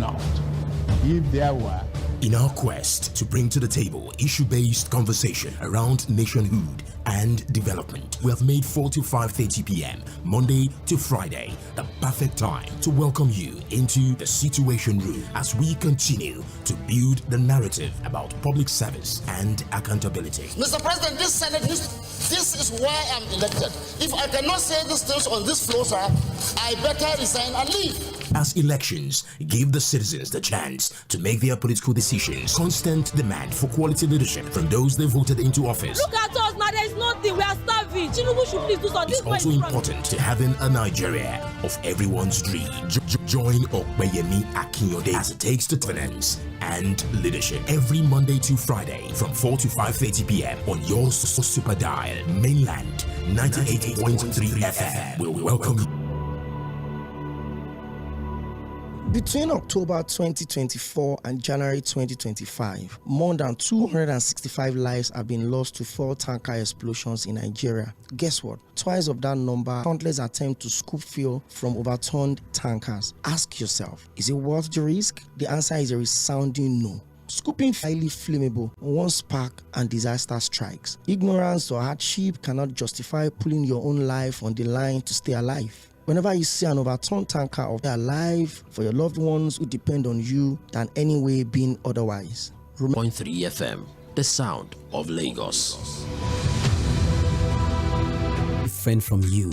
not. If there were. In our quest to bring to the table issue-based conversation around nationhood and development, we have made 4 to 5:30 p.m. Monday to Friday the perfect time to welcome you into the Situation Room as we continue to build the narrative about public service and accountability. Mr. President, this Senate, this is why I'm elected. If I cannot say these things on this floor, sir, I better resign and leave. As elections give the citizens the chance to make their political decisions, constant demand for quality leadership from those they voted into office. Look at us now, there is nothing, we are starving. Tinubu should please do something. It's also important to having a Nigeria of everyone's dream. Join Oᴏᴜᴜ Akínyòdé as it takes to governance and leadership every Monday to Friday from 4 to 5:30 p.m. on your super dial, Mainland 98.3 FM. We'll welcome you. Between October 2024 and January 2025, more than 265 lives have been lost to fuel tanker explosions in Nigeria. Guess what? Twice of that number, countless attempt to scoop fuel from overturned tankers. Ask yourself, is it worth the risk? The answer is a resounding no. Scooping highly flammable, one spark and disaster strikes. Ignorance or hardship cannot justify putting your own life on the line to stay alive. Whenever you see an overturned tanker of their life for your loved ones who depend on you than any way being otherwise. 0.3 FM, the sound of Lagos. Different from you.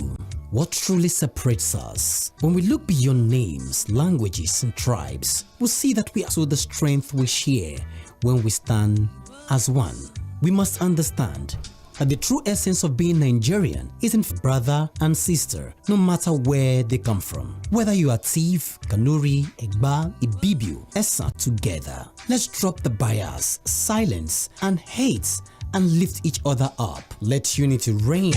What truly separates us? When we look beyond names, languages, and tribes, we'll see that we are so the strength we share when we stand as one. We must understand that the true essence of being Nigerian isn't brother and sister, no matter where they come from. Whether you are Tiv, Kanuri, Egba, Ibibio, Essa together. Let's drop the bias, silence, and hate and lift each other up. Let unity reign.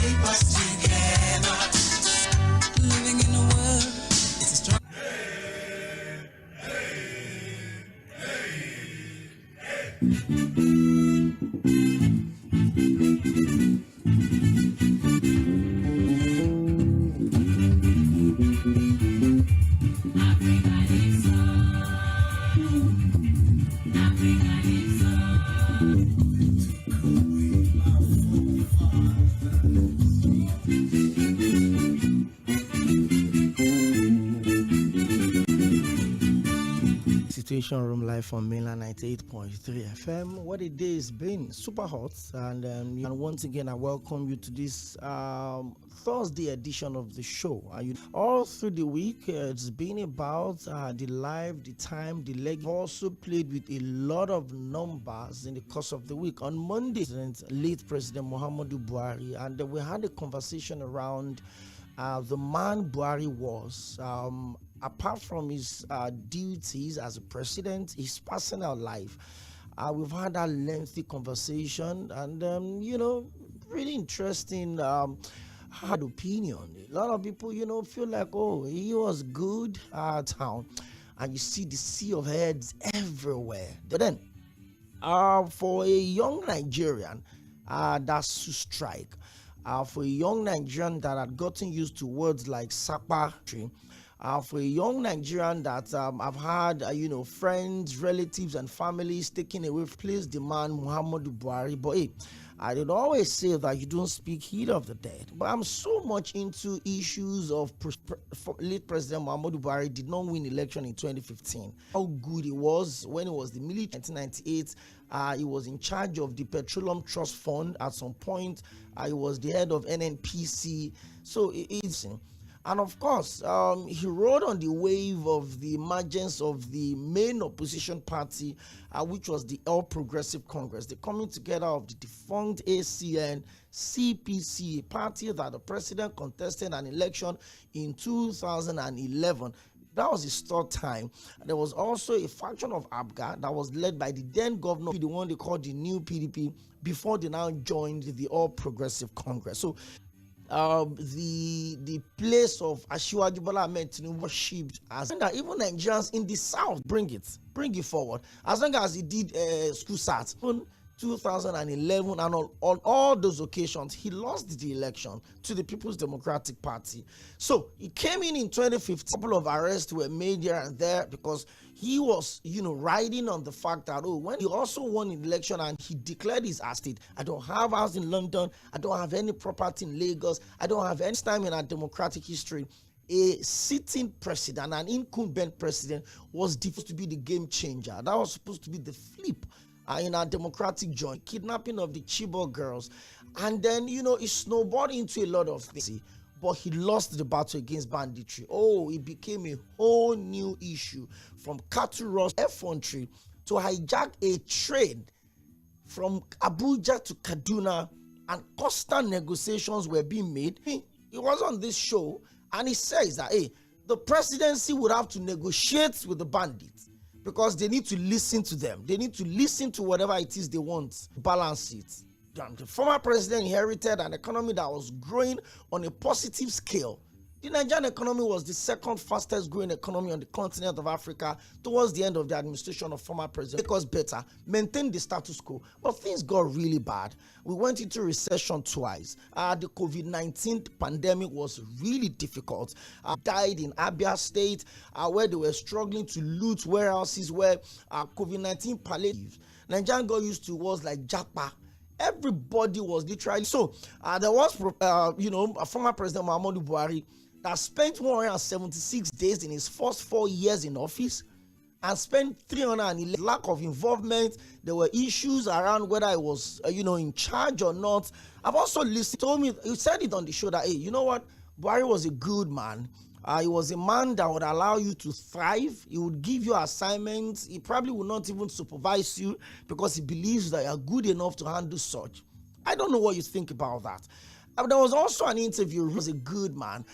Situation Room live on Mainland 98.3 FM. What a day it's been, super hot, and once again I welcome you to this Thursday edition of the show. All through the week it's been about the live, the time, the leg. Also played with a lot of numbers in the course of the week. On Monday, late President Muhammadu Buhari, and we had a conversation around the man Buhari was. Apart from his duties as a president, his personal life, we've had a lengthy conversation, and really interesting hard opinion. A lot of people, feel like, oh, he was good town, and you see the sea of heads everywhere. But then, for a young Nigerian, that's to strike. For a young Nigerian that had gotten used to words like Sapa, for a young Nigerian that I've had, friends, relatives, and families taken away, please demand Muhammadu Buhari. But hey, I did always say that you don't speak heat of the dead. But I'm so much into issues of late President Muhammadu Buhari did not win election in 2015. How good it was when it was the military. 1998, he was in charge of the Petroleum Trust Fund at some point. He was the head of NNPC. So it's... And of course, he rode on the wave of the emergence of the main opposition party, which was the All Progressive Congress, the coming together of the defunct ACN, CPC, a party that the president contested an election in 2011. That was his third time. There was also a faction of ABGA that was led by the then governor, the one they called the new PDP, before they now joined the All Progressive Congress. So the place of Asiwaju Bola Ahmed Tinubu worshipped as that even Nigerians in the south bring it forward. As long as he did school start. 2011, and on all those occasions, he lost the election to the People's Democratic Party. So he came in 2015. A couple of arrests were made here and there because he was, riding on the fact that, when he also won an election and he declared his estate, I don't have a house in London, I don't have any property in Lagos, I don't have any time in our democratic history. A sitting president, an incumbent president, was supposed to be the game changer. That was supposed to be the flip in our democratic journey. Kidnapping of the Chibok girls. And then, it snowballed into a lot of things. But he lost the battle against banditry. It became a whole new issue, from cattle rush, effrontery, to hijack a train from Abuja to Kaduna, and constant negotiations were being made. He was on this show, and he says that, the presidency would have to negotiate with the bandits because they need to listen to them. They need to listen to whatever it is they want, balance it. The former president inherited an economy that was growing on a positive scale. The Nigerian economy was the second fastest growing economy on the continent of Africa towards the end of the administration of former president. Make us better, maintain the status quo. But things got really bad. We went into recession twice. The COVID-19 pandemic was really difficult. Died in Abia State, where they were struggling to loot warehouses where COVID-19 palliatives. Nigerian got used to words like Japa. Everybody was literally so. There was, a former president, Muhammadu Buhari, that spent 176 days in his first 4 years in office and spent 311. Lack of involvement. There were issues around whether I was, in charge or not. I've also listened. Told me, he said it on the show that, hey, you know what? Buhari was a good man. He was a man that would allow you to thrive. He would give you assignments. He probably would not even supervise you because he believes that you're good enough to handle such. I don't know what you think about that. There was also an interview. He was a good man.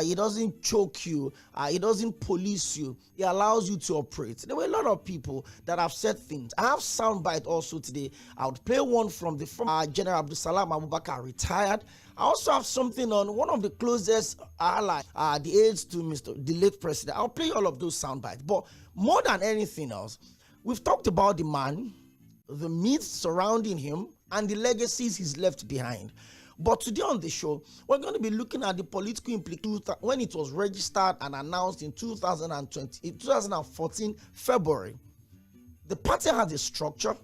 He doesn't choke you. He doesn't police you. He allows you to operate. There were a lot of people that have said things. I have soundbite also today. I would play one from the former General Abdulsalam Abubakar, retired. I also have something on one of the closest allies, the aides to the late president. I'll play all of those soundbites. But more than anything else, we've talked about the man, the myths surrounding him, and the legacies he's left behind. But today on the show, we're going to be looking at the political implications when it was registered and announced in 2014 February. The party had a structure,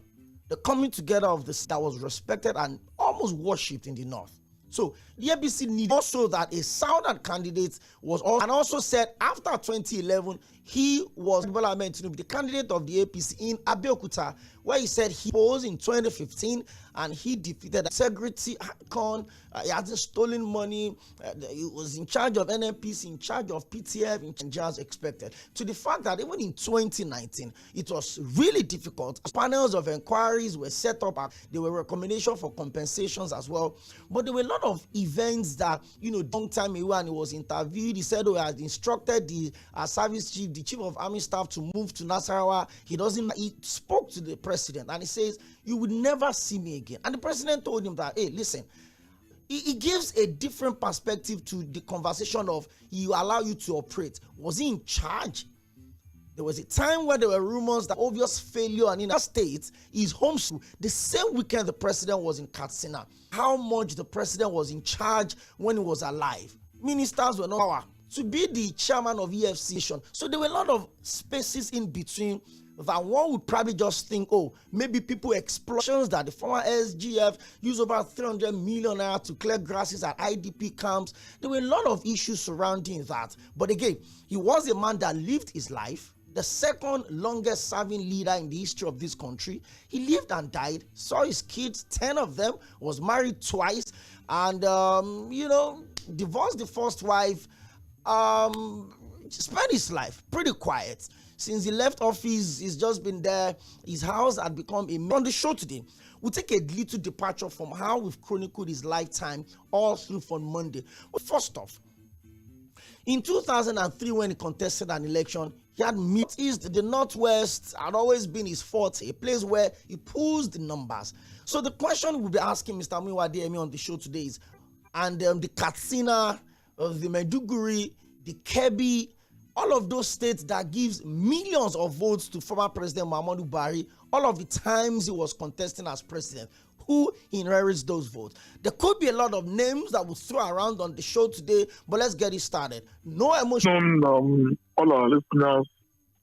the coming together of this that was respected and almost worshipped in the north. So the APC needed also that a southern candidate was also, and also said after 2011 he was the candidate of the APC in Abeokuta, where he said he posed in 2015 and he defeated integrity icon. He hasn't stolen money. He was in charge of NNPC, in charge of PTF, in charge expected. To the fact that even in 2019, it was really difficult. Panels of inquiries were set up. There were recommendations for compensations as well. But there were a lot of events that, long time ago, and he was interviewed. He said, he had instructed the service chief, the chief of army staff, to move to Nasarawa. He spoke to the president and he says, you would never see me again. And the president told him that, hey, listen, he gives a different perspective to the conversation of he allow you to operate. Was he in charge? There was a time where there were rumors that obvious failure, and in that state, his home school, the same weekend the president was in Katsina. How much the president was in charge when he was alive. Ministers were not power to be the chairman of EFC. So there were a lot of spaces in between that one would probably just think, maybe people explosions that the former SGF used over 300 million naira to clear grasses at IDP camps. There were a lot of issues surrounding that. But again, he was a man that lived his life, the second longest serving leader in the history of this country. He lived and died, saw his kids, 10 of them, was married twice, and, divorced the first wife, spent his life pretty quiet. Since he left office, he's just been there. His house had become a... On the show today, we'll take a little departure from how we've chronicled his lifetime all through from Monday. Well, first off, in 2003, when he contested an election, he had East, the Northwest had always been his forte, a place where he pulls the numbers. So the question we'll be asking Mr. Muyiwa on the show today is, and the Katsina, the Maiduguri, the Kebbi, all of those states that gives millions of votes to former President Muhammadu Buhari, all of the times he was contesting as president, who inherits those votes? There could be a lot of names that we'll throw around on the show today, but let's get it started. No emotion. All our listeners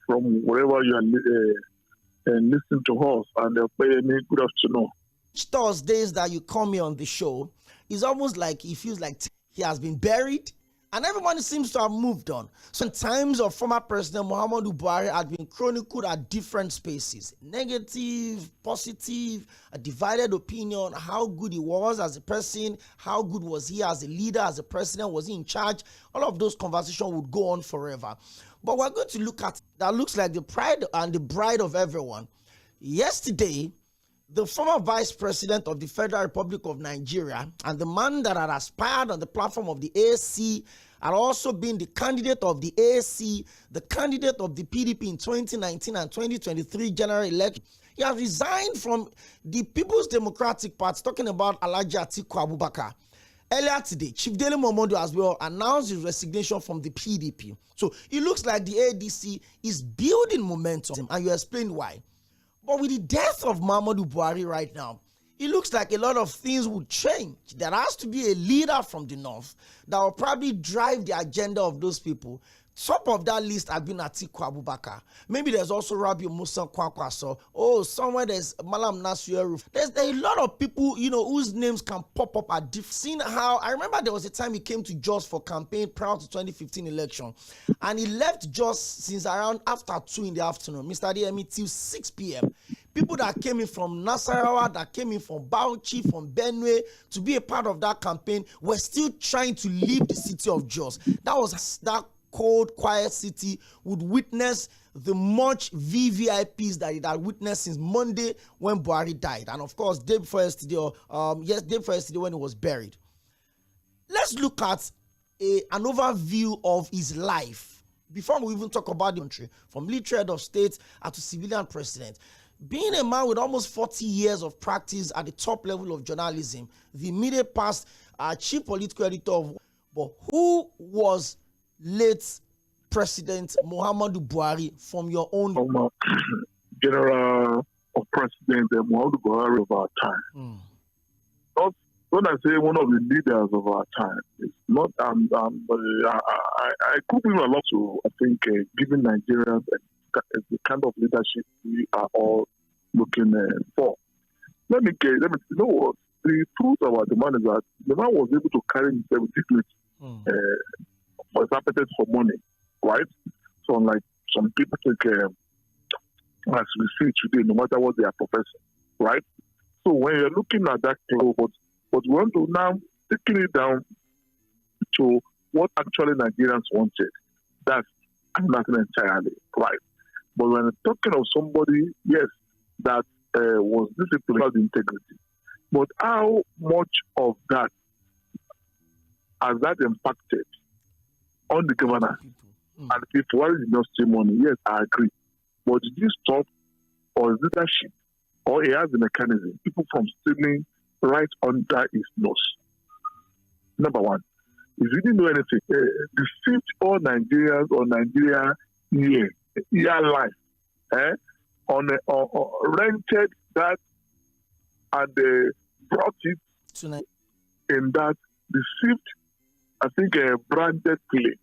from wherever you are listening to us, and they'll pay me good afternoon. Thursdays that you come here on the show, it's almost like he feels like he has been buried, and everyone seems to have moved on. So in times of former President Muhammadu Buhari had been chronicled at different spaces. Negative, positive, a divided opinion, how good he was as a person, how good was he as a leader, as a president, was he in charge? All of those conversations would go on forever. But we're going to look at that looks like the pride and the bride of everyone. Yesterday, the former vice president of the Federal Republic of Nigeria and the man that had aspired on the platform of the AAC had also been the candidate of the AAC, the candidate of the PDP in 2019 and 2023 general election. He has resigned from the People's Democratic Party, talking about Alhaji Atiku Abubakar. Earlier today, Chief Dele Momodu as well announced his resignation from the PDP. So it looks like the ADC is building momentum, and you explained why. But with the death of Muhammadu Buhari right now, it looks like a lot of things will change. There has to be a leader from the north that will probably drive the agenda of those people. Top of that list has been Atiku Abubakar. Maybe there's also Rabiu Musa Kwankwaso. Oh, somewhere there's Malam Nasir. There's a lot of people, whose names can pop up at different. Seeing how, I remember there was a time he came to Jos for campaign prior to 2015 election. And he left Jos since around after 2 in the afternoon. Mr. DME till 6 p.m. People that came in from Nasarawa, that came in from Bauchi, from Benue, to be a part of that campaign, were still trying to leave the city of Jos. That was that cold, quiet city would witness the much VVIPs that it had witnessed since Monday when Buhari died. And of course, day before yesterday when he was buried. Let's look at an overview of his life before we even talk about the country, from military head of state to civilian president. Being a man with almost 40 years of practice at the top level of journalism, the immediate past chief political editor of, but who was late President Muhammadu Buhari from your own? General of President Muhammadu Buhari of our time. When I say one of the leaders of our time, it's not. I could bring a lot to, I think, giving Nigerians the kind of leadership we are all looking for. Let me you know what? The truth about the man is that the man was able to carry himself with for his appetite for money, right? So unlike some people think, as we see today, no matter what they are professing, right? So when you're looking at that, but we want to now taking it down to what actually Nigerians wanted. That's nothing entirely, right? But when I'm talking of somebody, yes, that was disciplined, had integrity. But how much of that has that impacted on the governance and people? Why did not steal money? Yes, I agree. But did you stop or is leadership or he has a mechanism, people from stealing right under his nose? Number one, if you didn't know anything, deceived all Nigerians or Nigeria year life, rented that and brought it tonight in that deceived, I think, a branded play.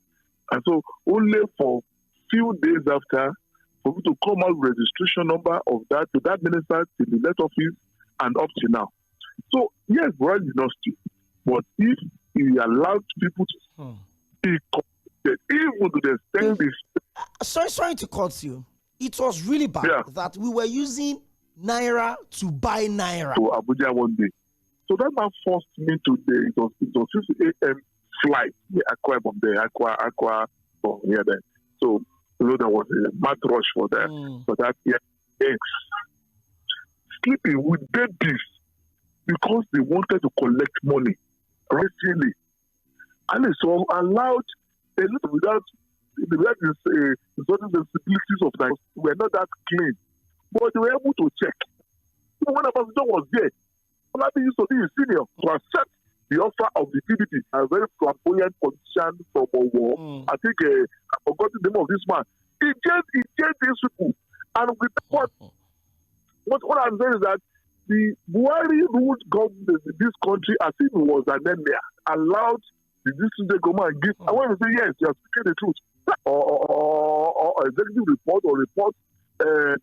And so only for few days after, for you to come out with registration number of that to that minister to the left office and up to now. So yes, Buhari did not steal, but if he allowed people to be committed, even to the extent sorry to cut you. It was really bad that we were using Naira to buy Naira. To Abuja one day. So that man forced me today. It was 6 a.m. flight. Aqua from there, Aqua from here then. So there was a mad rush for them. So that sleeping with babies because they wanted to collect money. Right? Really. And so allowed a little without certain sensibilities of that. We're not that clean. But they were able to check. So when a pastor was there, Olabi used to be a senior to accept the offer of the PDP, a very flamboyant politician from Owo. I think I forgot the name of this man. He changed these people. And with what I'm saying is that the Buhari ruled government in this country as if it was an emir, allowed the district to go and give. I want to say, yes, you are speaking the truth. Or executive report or report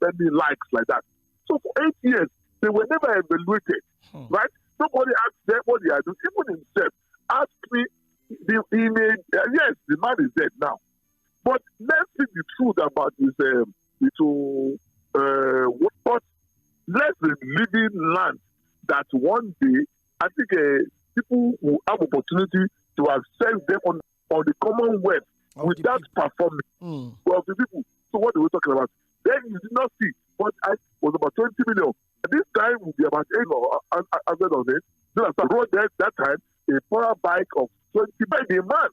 maybe likes like that. So for 8 years, they were never evaluated, right? Nobody asked them what they are doing. Even himself asked me, yes, the man is dead now. But let's see the truth about this what let's live in land that one day I think people will have opportunity to access them on the Commonwealth without performing for the people. So what are we talking about? Then you did not see, but I was about 20 million. At this time will be about 8 or 100 of it. Then I wrote that time a power bike of 20 by a man.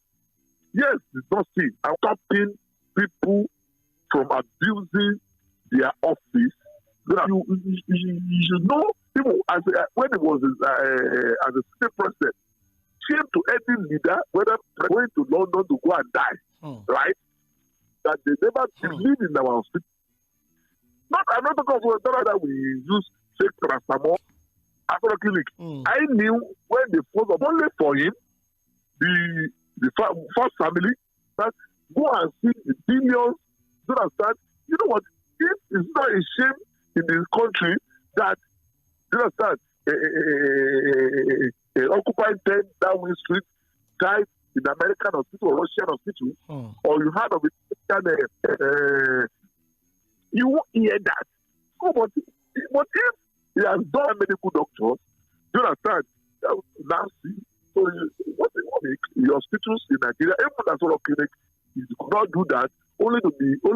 Yes, it's not see. I'm stopping people from abusing their office. You should know people when it was as a state president, came to any leader, whether going to London to go and die, right? That they never believe in our hospital. I'm not talking about that we use fake paracetamol, Aᴅᴇíᴇᴍɪ. I knew when they fought only for him, the first family, that go and see the billions, do understand? You know what? It's not a shame in this country that, you understand, occupying 10 Downing Street died in American hospital or Russian hospital, or you heard of it, you won't hear that. So, but if he has done medical doctors, you understand, now see, so what the hospitals in Nigeria, even as well clinic, you could not do that, only to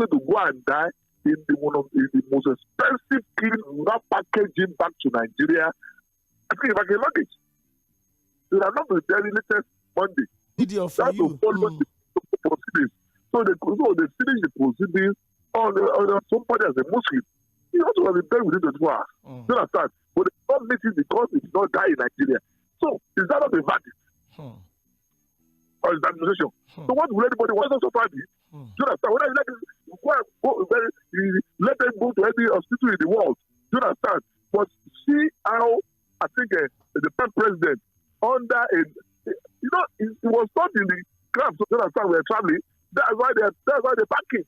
go and die in one of the most expensive clinics without packaging back to Nigeria. I think if I can manage, they are not the very latest Monday. Video for that's you. The proceedings. So they finish the proceedings on somebody as a Muslim. He also has been there within 24 hours. You understand? But they don't meet it because he did not die in Nigeria. So is that not a verdict? Or is that administration? So what will anybody want to suffer this? You understand? Whether you let them go to any hospital in the world. You understand? But see how I think the president under it was not in the crowd. So you understand? We're traveling. That's why they're packing.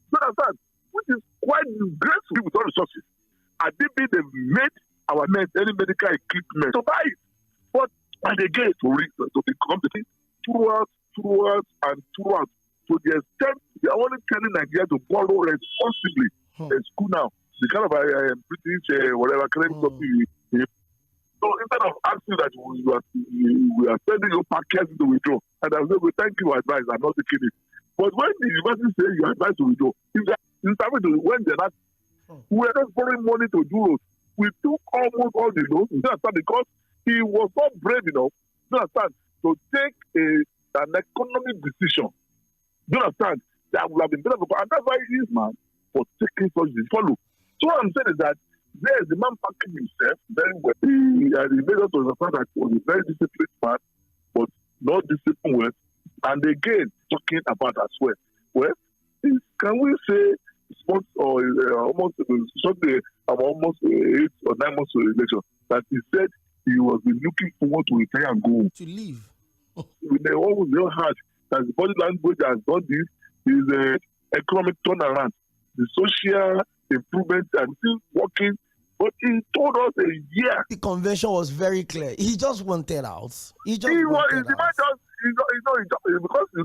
You understand? Which is quite disgraceful with all resources. I didn't mean they made our men any medical equipment to buy it. But again, to be competent throughout. To the extent they are only telling Nigeria to borrow responsibly in school now. The kind of British whatever credit company. So instead of asking that we are sending your packets to withdraw, and I say, thank you for advice, I'm not taking it. But when the university say you advise to withdraw, when they're not, we are just borrowing money to do roads. We took almost all the loans, because he was not brave enough, to take an economic decision. Do you understand? That would have been better for, and that's why he is man for taking such decisions. Follow. So what I'm saying is that there's the man packing himself very well. He made us understand that he was a very disciplined man, but not disciplined well. And again, talking about as well. Well, can we say almost 8 or 9 months to the election that he said he was looking forward to retire and go to leave? They always very hard that the body language has done this is economic turnaround, the social improvement and still working. But he told us a year. The convention was very clear. He just wanted out. Because you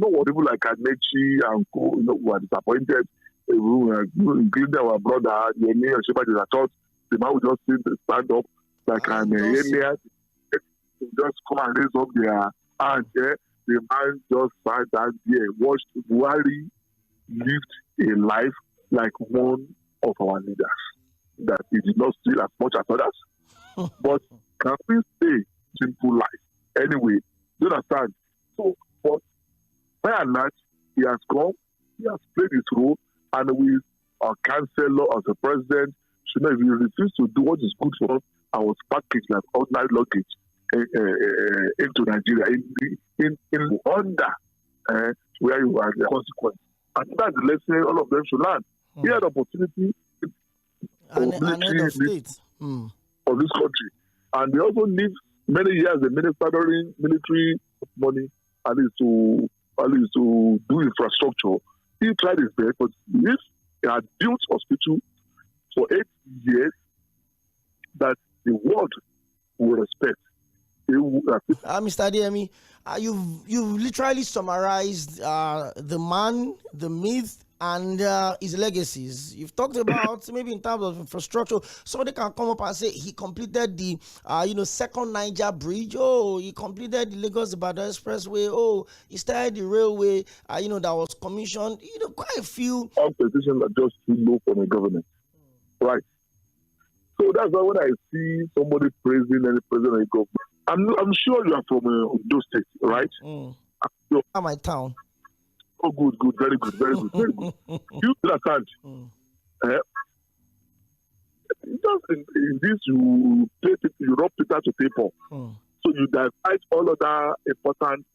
know what, people like Amechi and Co, who are disappointed, including our brother Yᴏᴜᴜᴜᴜ, I thought the man would just stand up like an emir, just come and raise up their hands. The man just sat down there, watched Buhari lived a life like one of our leaders. That he did not steal as much as others. But can we say simple life? Anyway, do you understand? So, but by and large, he has come, he has played his role, and with our chancellor as the president, if he refuse to do what is good for us, I was packaged like ordinary luggage. into Nigeria in under where you are the consequence. And that's the lesson all of them should learn. He had opportunity An head of state of this country. And they also need many years the ministering military money at least to do infrastructure. He tried his best, but if he had built hospital for 8 years that the world will respect. Mr. Adeyemi, you've literally summarized the man, the myth, and his legacies. You've talked about maybe in terms of infrastructure, somebody can come up and say he completed the second Niger bridge. Oh, he completed the Lagos-Ibadan expressway. Oh, he started the railway. That was commissioned. Quite a few. All positions are just too low for the government, right? So that's why when I see somebody praising any president of the government, I'm sure you are from those states, right? My town. Oh, good, very good. You understand? Just in this, you rub Peter to paper. So you divide all other important.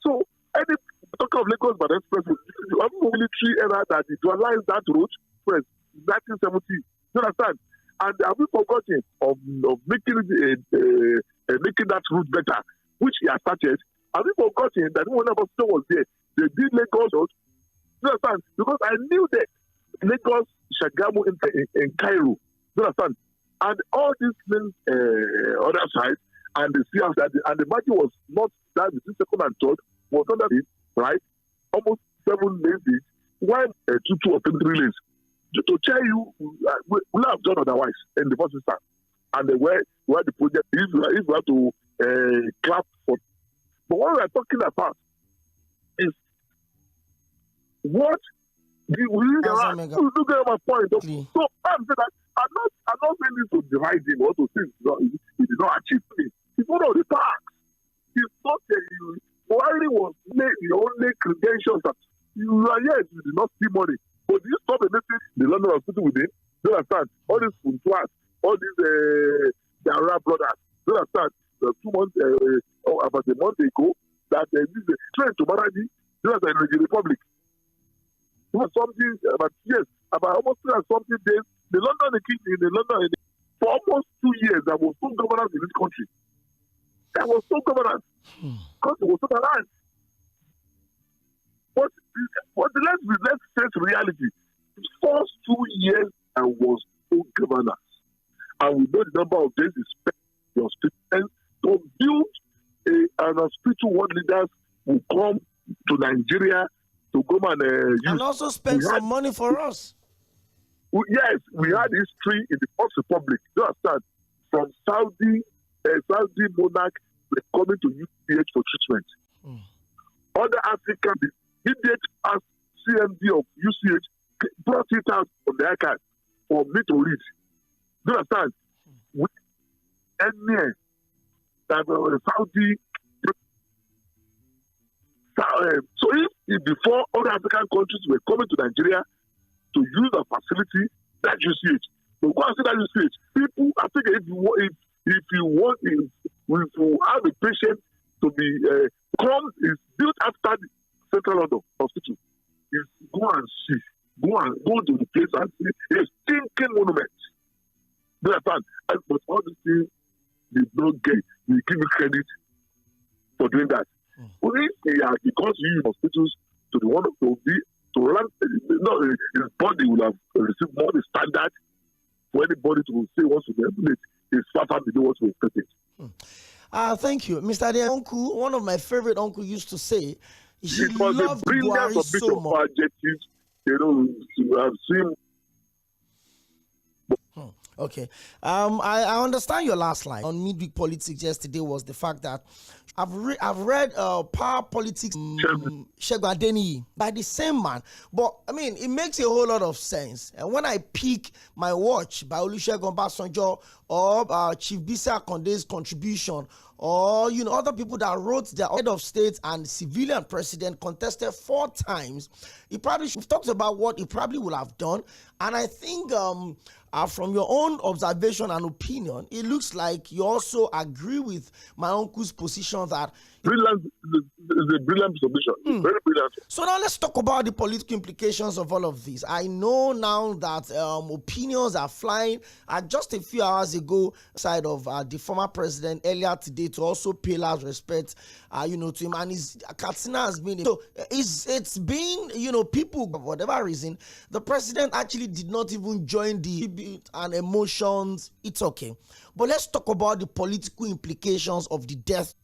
So, any talk of Lagos by express, you have a military era that visualized that road first, 1970. You understand? And have we forgotten of making that route better, which he has started? Have we forgotten that when I was there, they did Lagos? You understand? Because I knew that Lagos, Shagamu, in Cairo. You understand? And all these things, other side, and the CR side, and the margin was not that between second and third, was under it, right? Almost 7 lanes, why 2 or 3 lanes? To tell you, we would have done otherwise in the first instance. And where the project is, if we have to clap for. But what we are talking about is what look at my point. So I'm saying that I'm not saying this to divide him or to say he did not achieve it. It's one of the tasks. It's not Buhari was the only credentials that you did not see money. But you stop the London hospital with him? Do you understand? All these Funtuas, all these the Arab brothers. Do you understand? 2 months, about a month ago, that this train to Maradi, do you understand, in the Republic. It was something about almost something days. The London, for almost 2 years, there was no governance in this country. There was no governance. Because it was so aligned. But let's face reality. The first 2 years, I was no governance. And we know the number of days it spent in the hospital to build an hospital what leaders will come to Nigeria to come and use. And also spend some money for us. Yes, we had history in the First Republic. You understand? From Saudi monarch coming to UCH for treatment. Other African, the immediate as CMD of UCH brought it out on the archive for me to read. Do you understand? With any Saudi. So if before other African countries were coming to Nigeria to use the facility, that UCH, but go and see that UCH. People, I think if you have a patient to be is built after the Central London Hospital, is go and see, go to the place and see a stinking monument. Do you understand? But all these things did not get. We give you credit for doing that. Only because you use hospitals to the one to run, his body will have received more the standard for anybody to say wants to regulate is far below what we expected. Thank you, Mr. Ade. Uncle, one of my favorite uncle used to say, he it was loved a brilliant Buhari so much. Adjectives, to have seen. Okay. I understand your last line on midweek politics yesterday was the fact that I've read Power Politics Segun Adeniyi by the same man, but I mean it makes a whole lot of sense. And when I pick my watch by Olusegun Obasanjo or Chief Bisa Akande's contribution, or other people that wrote their head of state and civilian president contested 4 times, we've talked about what he probably would have done, and I think from your own observation and opinion, it looks like you also agree with my uncle's position that brilliant is a brilliant submission. Very brilliant. So now let's talk about the political implications of all of this. I know now that opinions are flying. Just a few hours ago, side of the former president earlier today to also pay last respect, to him, and his Katsina has been. So it's been, people for whatever reason, the president actually did not even join the debate and emotions. It's okay, but let's talk about the political implications of the death.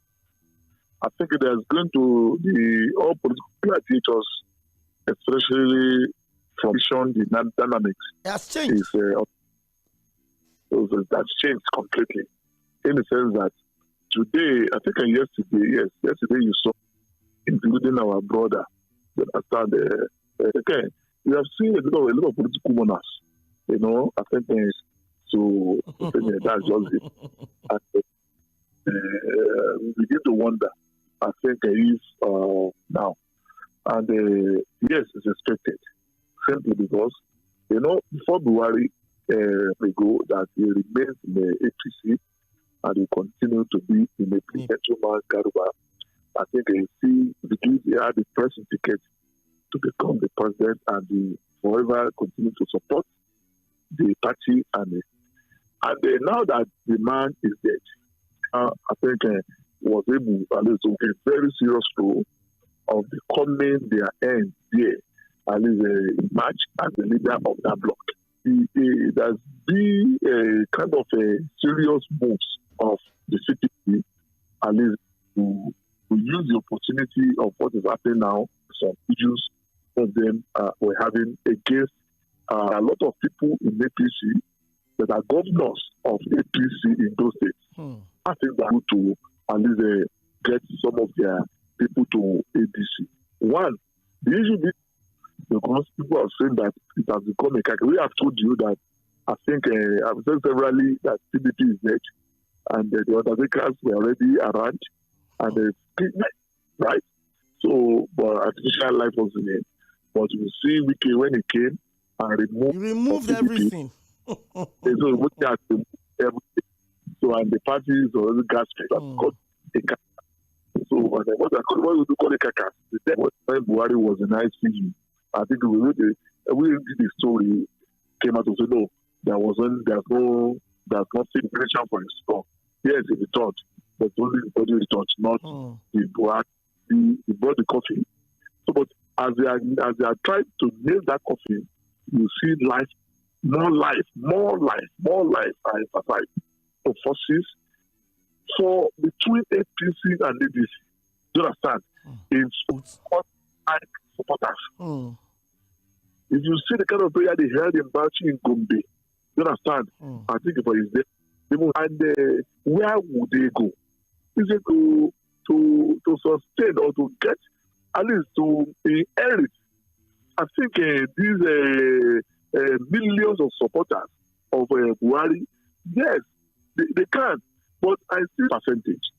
I think it is going to the all political gladiators, especially from the dynamics. It has changed. That's changed completely. In the sense that today, I think yesterday you saw, including our brother, okay, we have seen a lot of political monarchs. I think so. That's just it. We begin to wonder. I think is now. And yes, it's expected. Simply because, before Buhari ago, that he remains in the APC and he continue to be in the gentleman Garuba. I think he had the pressing ticket to become the president and he forever continue to support the party. And now that the man is dead, I think was able at least to take a very serious role of becoming their end there, at least a match as the leader of that bloc. It has been a kind of a serious moves of the CPC, at least to use the opportunity of what is happening now. Some issues of them were having against a lot of people in APC that are governors of APC in those states. I think that to at least get some of their people to ADC. One, the issue is because people are saying that it has become a crack. We have told you that I think I've said severally that CDP is dead and the undertakers were already around and right? So, but artificial life was in it. But you see, Wike when he came and removed everything. So, and the party is already gasping. So, what we do call it caca. When Buhari was in ICU, I think we read the story, came out and said, no, there's no celebration for his son. Yes, he returned, but only the body returned, not the Buhari. He brought the coffee. So, but as they are trying to nail that coffee, you see life, more life, I emphasize, of forces for between APC and ADC. Do you understand? It's supporters. If you see the kind of prayer they held in Bauchi in Gombe, do you understand? I think for his death. And where would they go? Is it to sustain or to get, at least to inherit? I think these millions of supporters of Buhari, yes, they can. But I see percentage.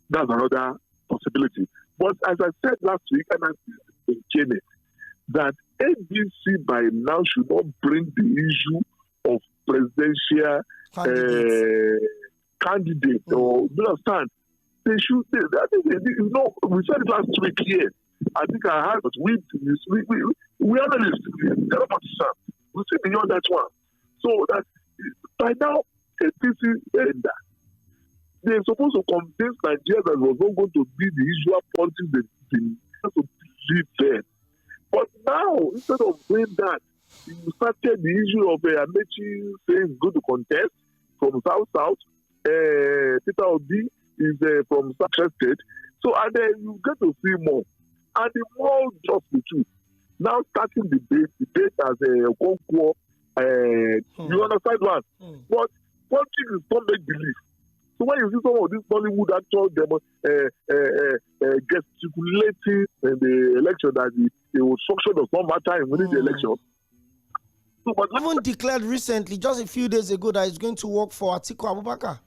That's another possibility. But as I said last week, and I maintain it, that ADC by now should not bring the issue of presidential candidate or do you understand? They should. We said it last week here. I think I heard, but we analysts, we see beyond that one. So that by now, APC they're supposed to convince Nigeria that it was not going to be the usual politics they've been to live there. But now, instead of doing that, you started the issue of Amechi saying he's going to contest from South. Peter Obi is from South State. So, and then you get to see more. And the more just the truth. Now starting debate as a Okonkwo, you understand one? But politics is not make believe. So when you see some of these Bollywood actors gesticulating in the election that the structure does not matter in winning the election. So, but even declared recently, just a few days ago, that he's going to work for Atiku Abubakar.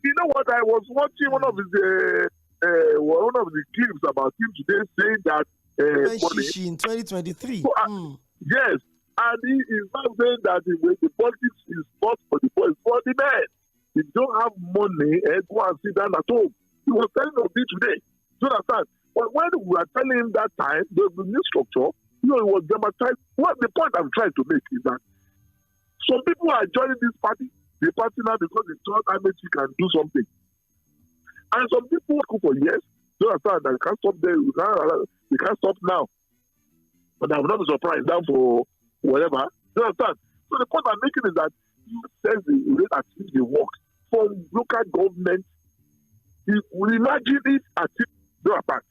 You know what? I was watching one of the clips about him today saying that in 2023. So, yes. And he is not saying that the politics is not for the boys, for the men. If you don't have money, go and sit down at home. He was telling us this today. Do you understand? But when we were telling him that time, the new structure, it was dramatized. What the point I'm trying to make is that some people are joining this party, the party now because they thought MHC can do something. And some people go for years. Do you understand? That can't stop there. We can't stop now. But I'm not surprised now for whatever. Do you understand? So the point I'm making is that you says the rate at which they work from local government. We imagine it as if do you understand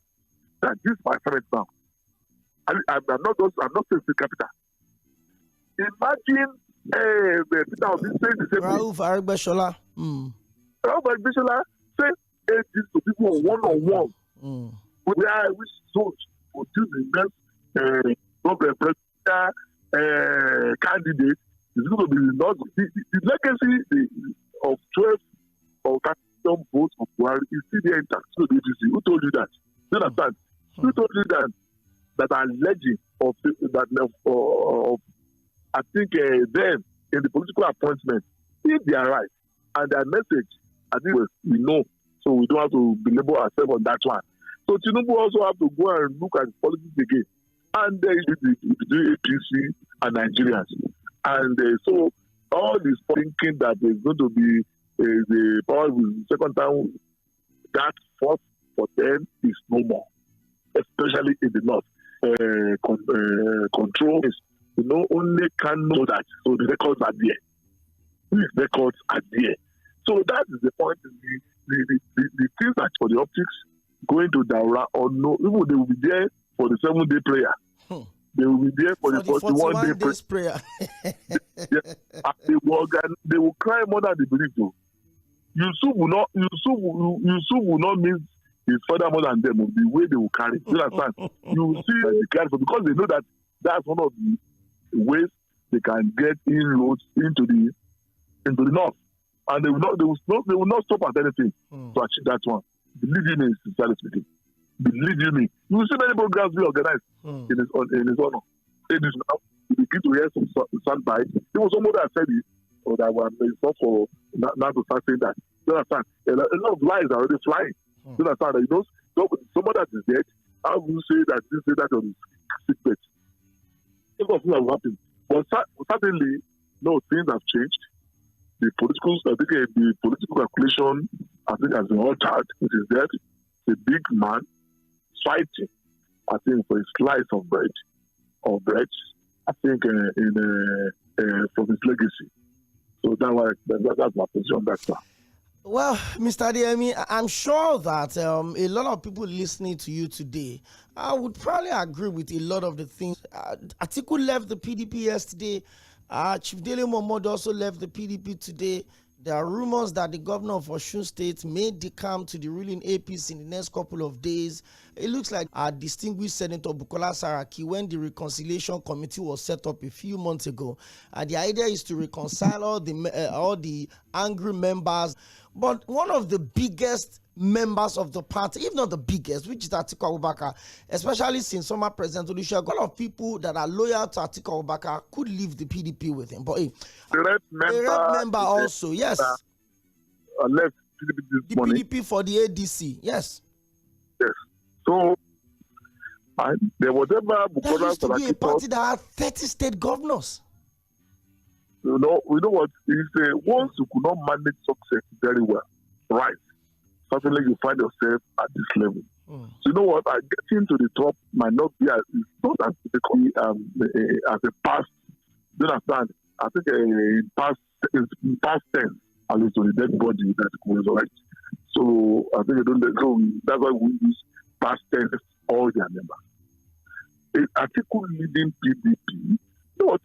that this is my friend now. I'm not saying the capital. Imagine Peter Obi saying the same Rᴏᴏᴜᴜ Rᴏᴏᴜᴜ say this to people one-on-one. Where which zones produce the next candidate is going to be not the legacy of 12 or 13 votes of Buhari is still there intact. So the APC, who told you that? Do you understand? Who told you that are alleging of I think them in the political appointment, if they are right and their message, I think we know, so we don't have to belabor ourselves on that one. So Tinubu also have to go and look at politics again, and then the APC and Nigerians, and so all this thinking that there's going to be the power second time, that force for them is no more, especially in the north. Control is, only can know that. So the records are there. These records are there. So that is the point. The things that for the optics going to Daura or no, even they will be there for the 7-day prayer. They will be there for the 41-day prayer. They will cry more than they believe to. Yusuf will not miss his father more than them. The way they will carry. You understand? You will see the careful because they know that that's one of the ways they can get inroads into the north, and they will not stop at anything to achieve that one. Believe you me, sincerely speaking. Believe you me. You will see many programs be organized in his honor. It is now. You begin to hear some soundbites. There was somebody that said it, or that was not for not to start saying that. You understand? A lot of lies are already flying. You understand? Somebody that is dead, how will you say that this, say that on sick bed? Things have happened. But certainly, no, things have changed. The political calculation, I think, has been altered. It is that the big man fighting, I think, for a slice of bread, I think, from his legacy. So that's my position on that stuff. Well, Mr. Adeyemi, I'm sure that a lot of people listening to you today, I would probably agree with a lot of the things. Atiku left the PDP yesterday. Chief Dele Momodu also left the PDP today. There are rumors that the governor of Osun State may decamp to the ruling APC in the next couple of days. It looks like our distinguished Senator Bukola Saraki, when the reconciliation committee was set up a few months ago, the idea is to reconcile all the angry members. But one of the biggest members of the party, if not the biggest, which is Atiku Abubakar, especially since former President Olusegun, a lot of people that are loyal to Atiku Abubakar could leave the PDP with him. But the rep member also, yes. Left the PDP for the ADC, yes. Yes. So, there was ever Bukola used to be a party that had 30 state governors. We know what is once you could not manage success very well, right? Certainly you find yourself at this level. So you know what? Getting to the top might not be as difficult as a past. Do you understand? I think in past tense, at least on the dead body that was right. So I think that's why we use past tense all their members. Atiku leading PDP, you know what?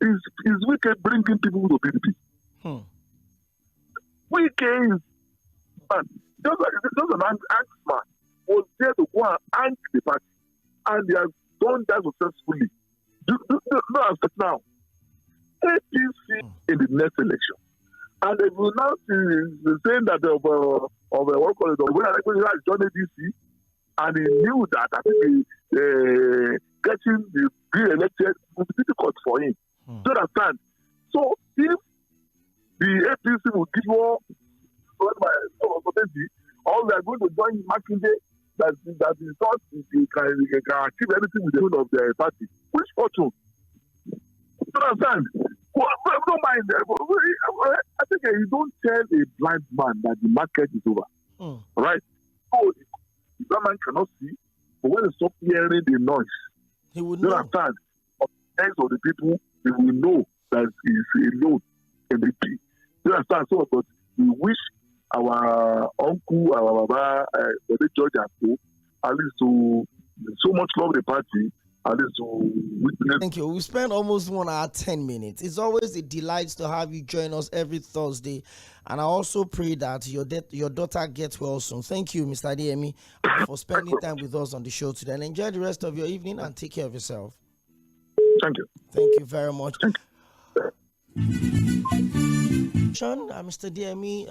Is wicked bringing people to PDP. Wicked is just an man was there to go and ank the party, and they have done that successfully. No, now APC in the next election, and they will now see saying that when I join ADC, and he knew that I think getting the re-elected would be difficult for him. Do you understand? So if the APC will give all they are going to join Makinde that is thought they can achieve anything with the whole of their party. Which fortune? Do you understand? Well, don't mind. I think you don't tell a blind man that the market is over. Right? So that man cannot see, but when he stops hearing the noise, he would know. Understand? Of the people, they will know that he is alone in the peak. You understand? So, but we wish our uncle, our Baba, the George and co, at least to so much love the party, at least to witness. Thank you. We spent almost 1 hour, 10 minutes. It's always a delight to have you join us every Thursday. And I also pray that your daughter gets well soon. Thank you, Mr. Adeyemi, for spending time with us on the show today. And enjoy the rest of your evening and take care of yourself. Thank you. Thank you very much. Mr. Adeyemi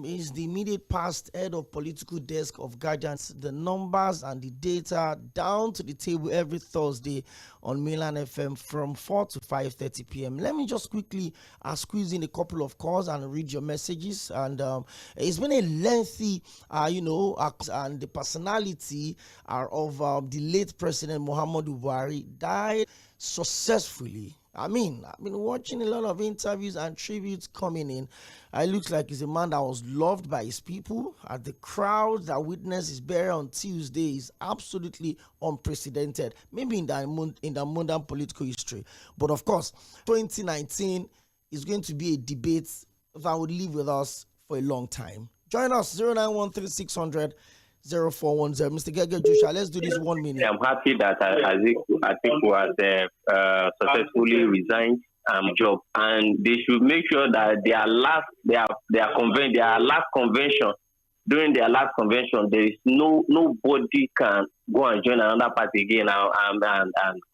is the immediate past head of political desk of Guardians. The numbers and the data down to the table every Thursday on Mainland FM from 4 to 5:30 p.m. Let me just quickly squeeze in a couple of calls and read your messages. And it's been a lengthy, and the personality of the late President Muhammadu Buhari died successfully. I've been watching a lot of interviews and tributes coming in. It looks like he's a man that was loved by his people. The crowd that witnessed his burial on Tuesday is absolutely unprecedented, maybe in the modern political history. But of course, 2019 is going to be a debate that will live with us for a long time. Join us, 0913-600-0410. Mr. Gege Joshua, let's do this 1 minute. I'm happy that Atiku has successfully resigned job, and they should make sure that during their last convention, there is nobody can go and join another party again and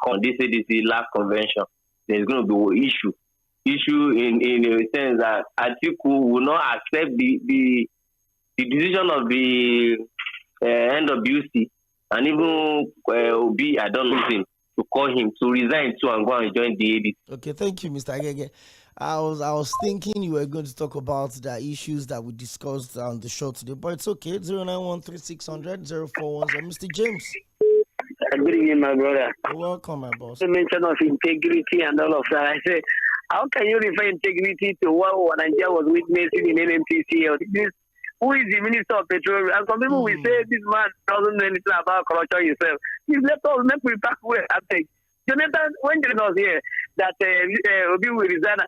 come. They say this is the last convention. There's going to be issue in a sense that Atiku will not accept the decision of the NWC and even Obi, I don't know him, to call him to resign too and go and join the AD. Okay, thank you, Mr. Agege. I was thinking you were going to talk about the issues that we discussed on the show today, but it's okay. 0913-600-0410. Mr. James. Good evening, my brother. Welcome, my boss. The mention of integrity and all of that. I say, how can you refer integrity to what Nigeria was witnessing in NMTC? Who is the Minister of Petroleum? And some people will say this man doesn't know anything about corruption himself. Please let me back where I think. Jonathan, when Jonathan was here, that Obi will resign.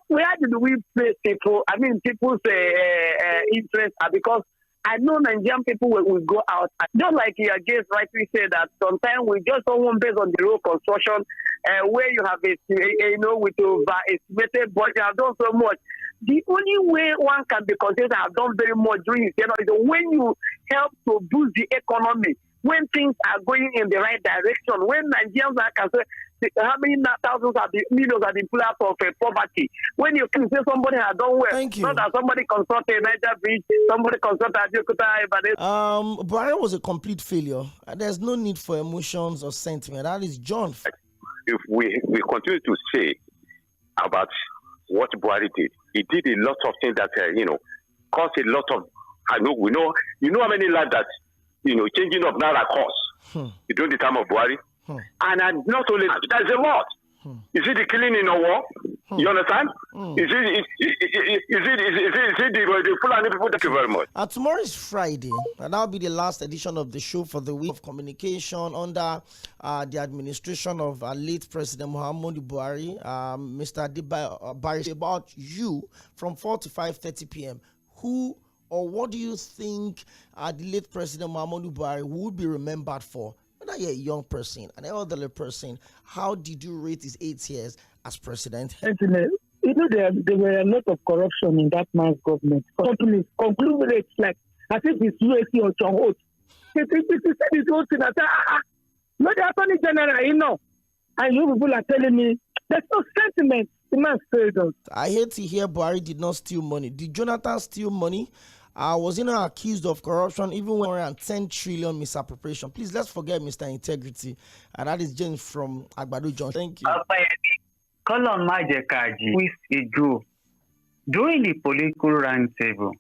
Where did we place people? I mean, people's interests are because I know Nigerian people will go out. Just like your guest rightly said that sometimes we just don't want based on the road construction where you have with overestimated budget. I've done so much. The only way one can be considered have done very much during his tenure is when you help to boost the economy, when things are going in the right direction, when Nigerians are concerned, how many millions have been pulled out of poverty. When you can say somebody has done well, not that somebody consulted Niger Bridge, somebody consulted Adeokuta. Buhari was a complete failure. There's no need for emotions or sentiment. That is John. If we continue to say about what Buhari did, he did a lot of things that caused a lot of. We know how many lives that changing of Naira cost during the time of Buhari. And not only that, there's a lot. Is it the killing in a war? You understand? Is it the Fulani people? Thank you very much. Tomorrow is Friday, and that'll be the last edition of the show for the week of communication under the administration of late President Muhammadu Buhari. Mr. Adibari, about you from 4 to 5:30 p.m. Who or what do you think the late President Muhammadu Buhari would be remembered for? Whether you're a young person, an elderly person, how did you rate his 8 years as president? There were a lot of corruption in that man's government. Companies, conglomerates like, I think it's UAC or Chong. He said his own thing. I said, not the Attorney General, And you people are telling me, there's no sentiment. The man failed us. I hate to hear Buhari did not steal money. Did Jonathan steal money? was accused of corruption, even when around 10 trillion misappropriation. Please, let's forget Mr. Integrity. And that is James from Agbado John. Thank you. Colon Majekaji with a go during the political roundtable.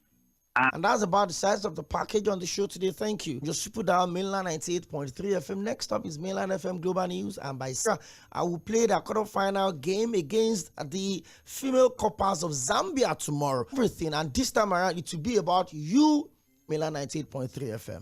And that's about the size of the package on the show today. Thank you. Just put down Mainland 98.3 FM. Next up is Mainland FM Global News. And by Sarah, I will play the quarterfinal game against the female coppers of Zambia tomorrow. Everything. And this time around, it will be about you, Mainland 98.3 FM.